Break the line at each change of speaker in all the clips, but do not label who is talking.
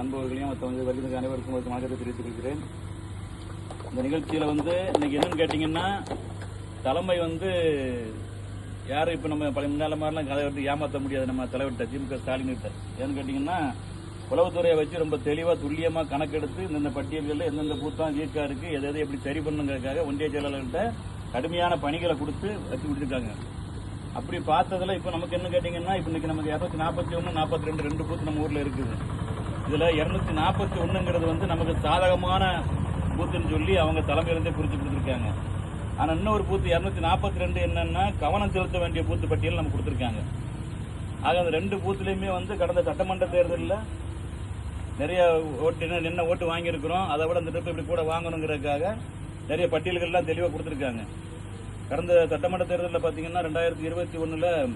அன்பவர்களையும் வருகின்ற அனைவருக்கும் வணக்கத்தை தெரிவித்துக் கொள்கிறேன். இந்த நிகழ்ச்சியில் இன்னைக்கு என்னன்னு கேட்டீங்கன்னா, தலைமை யாரும் இப்போ நம்ம பழைய முன்னால மாதிரிலாம் கதை விட்டு ஏமாற்ற முடியாது. நம்ம தலைவர்கிட்ட திமுக ஸ்டாலின் கிட்ட ஏன்னு கேட்டீங்கன்னா, உளவுத்துறையை வச்சு ரொம்ப தெளிவாக துல்லியமாக கணக்கெடுத்து இந்த பட்டியல்களில் எந்தெந்த பூத்தான் வீக்கா இருக்கு, எதை எப்படி சரி பண்ணுங்கிறதுக்காக ஒன்றிய செயலாளர்கிட்ட கடுமையான பணிகளை கொடுத்து வச்சு கொடுத்துருக்காங்க. அப்படி பார்த்ததுல இப்போ நமக்கு என்ன கேட்டீங்கன்னா, இப்போ இன்னைக்கு நமக்கு 241, 42 2 பூத்து நம்ம ஊர்ல இருக்குது. இதுல 241ங்கிறது நமக்கு சாதகமான பூத்துன்னு சொல்லி அவங்க தலைமையிலிருந்தே குறிச்சு கொடுத்துருக்காங்க. ஆனா இன்னொரு பூத்து 242 என்னன்னா கவனம் செலுத்த வேண்டிய பூத்து பட்டியல் நம்ம கொடுத்துருக்காங்க. ஆக அந்த 2 பூத்துலயுமே கடந்த சட்டமன்ற தேர்தலில் நிறைய ஓட்டு என்ன ஓட்டு வாங்கியிருக்கிறோம், அதை விட அந்த ட்ரிப் இப்படி கூட வாங்கணுங்கிறதுக்காக நிறைய பட்டியல்கள்லாம் தெளிவாக கொடுத்துருக்காங்க. கடந்த சட்டமன்ற தேர்தலில் பார்த்தீங்கன்னா 2021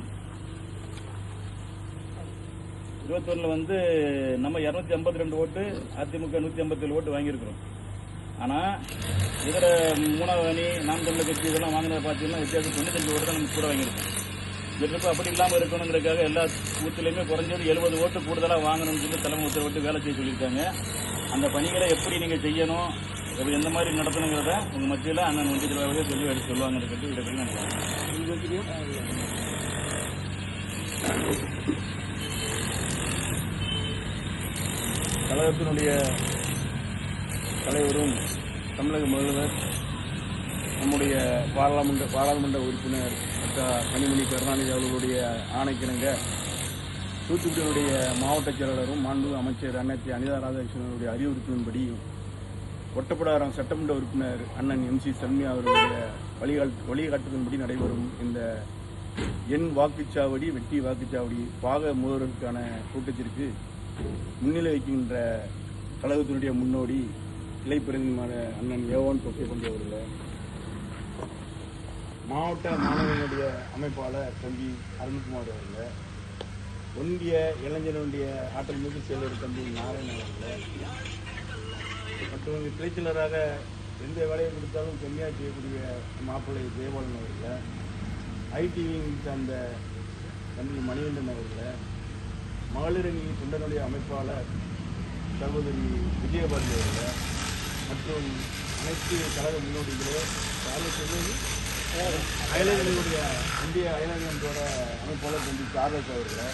நம்ம 252 ஓட்டு, அதிமுக 157 ஓட்டு வாங்கியிருக்கிறோம். ஆனால் இதர மூணாவது அணி நாம் தமிழர் கட்சி இதெல்லாம் வாங்கினதை பார்த்தீங்கன்னா வித்தியாசம் 95 ஓட்டு தான் நம்ம கூட வாங்கியிருக்கோம். இந்த ட்ரிப் அப்படி இல்லாமல் இருக்கணுங்கிறதுக்காக எல்லா பூத்துலையுமே குறைஞ்சது 70 ஓட்டு கூடுதலாக வாங்கணும்னு சொல்லி தலைமை உத்தரவிட்டு வேலை செய்ய சொல்லியிருக்காங்க. அந்த பணிகளை எப்படி நீங்கள் செய்யணும், எந்த மாதிரி நடத்தணுங்கிறத உங்கள் மத்தியில் அண்ணன் ஒன்றிய தலைவர்களே சொல்லி எடுத்து சொல்லுவாங்க. கழகத்தினுடைய தலைவரும் தமிழக முதல்வர் நம்முடைய பாராளுமன்ற உறுப்பினர் கனிமொழி கருணாநிதி அவர்களுடைய ஆணைக்கிணங்க தூத்துக்குடியினுடைய மாவட்ட செயலாளரும் மாண்பு அமைச்சர் அன்னை அனிதா ராதாகிருஷ்ணனுடைய அறிவுறுத்தின்படி ஒட்டப்பிடாரம் சட்டமன்ற உறுப்பினர் அண்ணன் MC சல்மியா அவர்களுடைய வழிகாட்டுதலின்படி நடைபெறும் இந்த எண் வாக்குச்சாவடி வெற்றி வாக்குச்சாவடி பாக முதல்வருக்கான கூட்டத்திற்கு முன்னிலை வைக்கின்ற கழகத்தினுடைய முன்னோடி கிளை பிரதிநிதிமான அண்ணன் யோவான் தொக்கைப்பண்டி அவர்கள், மாவட்ட மாணவர்களுடைய அமைப்பாளர் தம்பி அருண்குமார் அவர்கள், ஒன்றிய இளைஞர்களுடைய ஆற்றல் மிகு செயலர் தம்பி நாராயணன் அவர்கள், மற்றும் கிளைச்சலராக எந்த வேலையை கொடுத்தாலும் செம்மையாக செய்யக்கூடிய மாப்பிள்ளை தேவாளன் அவர்கள், ஐடிவிங் சார்ந்த தம்பி மணிகண்டன் அவர்கள், மகளிரணி தொண்டனுடைய அமைப்பாளர் சகோதரி விஜயபாரதி அவர்கள், மற்றும் அனைத்து கழக முன்னோடிகளே அயலர்களுடைய இந்திய அயலகத்தோட அமைப்பாளர் தம்பி சார்லஸ் அவர்கள்,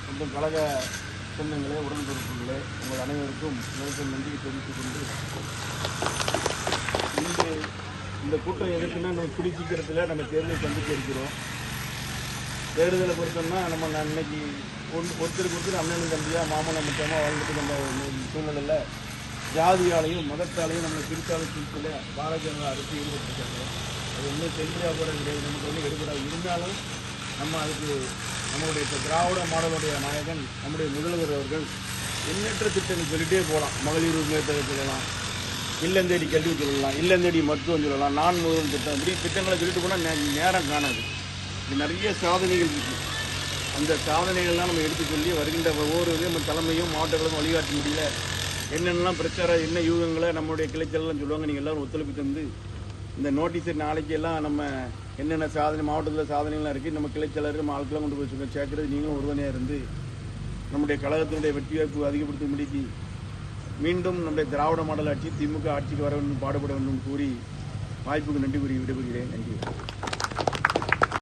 மற்றும் கழக சொந்தங்களே உடன்பிறப்புகளே உங்கள் அனைவருக்கும் நேரத்தில் நன்றி தெரிவித்துக் கொண்டு, இன்று இந்த கூட்டம் எதுக்குன்னா நம்ம கூடிய சீக்கிரத்தில் நம்ம தேர்தலை சந்திக்க இருக்கிறோம். தேர்தலை பொறுத்தோம்னா நம்ம இன்னைக்கு ஒருத்தருக்கு அண்ணன் தம்பியாக மாமன மட்டமாக வாழ்ந்துட்டு நம்ம சூழ்நிலையில் ஜாதியாலையும் மதத்தாலையும் நம்ம பிரித்தாலும் பாரதிய ஜனதா அரசு ஈடுபட்டிருக்காங்க. அது இன்னும் செல்வியாக கூட கிடையாது, நமக்கு எடுபடாது. இருந்தாலும் நம்ம அதுக்கு நம்மளுடைய இப்போ திராவிட மாடலுடைய நாயகன் நம்முடைய முதல்வர் அவர்கள் எண்ணற்ற திட்டங்கள் சொல்லிகிட்டே போகலாம். மகளிர் உரிமை தொகை சொல்லலாம், இல்லந்தேடி கல்வி சொல்லலாம், இல்லந்தேடி மருத்துவம் சொல்லலாம், நான் முதல் திட்டம், இப்படி திட்டங்களை சொல்லிட்டு போனால் நேரம் காணாது. இது நிறைய சாதனைகள் இருக்குது. அந்த சாதனைகள்லாம் நம்ம எடுத்து சொல்லி வருகின்ற ஒவ்வொரு நம்ம தலைமையும் மாவட்டங்களும் வழிகாட்ட முடியல. என்னென்னலாம் பிரச்சாரம் என்ன யூகங்களை நம்மளுடைய கிளைச்சலாம் சொல்லுவாங்க. நீங்கள் எல்லோரும் ஒத்துழைப்பு தந்து இந்த நோட்டீஸை நாளைக்கு எல்லாம் நம்ம என்னென்ன சாதனை மாவட்டத்தில் சாதனைகள்லாம் இருக்குது, நம்ம கிளைச்சலர் நம்ம ஆட்களாம் கொண்டு போய் சேர்க்கறது நீங்களும் ஒருவனையாக இருந்து நம்முடைய கழகத்தினுடைய வெற்றி வாய்ப்பு அதிகப்படுத்த முடிக்கி மீண்டும் நம்முடைய திராவிட மாடல் ஆட்சி திமுக ஆட்சிக்கு வர வேண்டும், பாடுபட வேண்டும் கூறி வாய்ப்புக்கு நன்றி கூறி விடைபெறுகிறேன். நன்றி.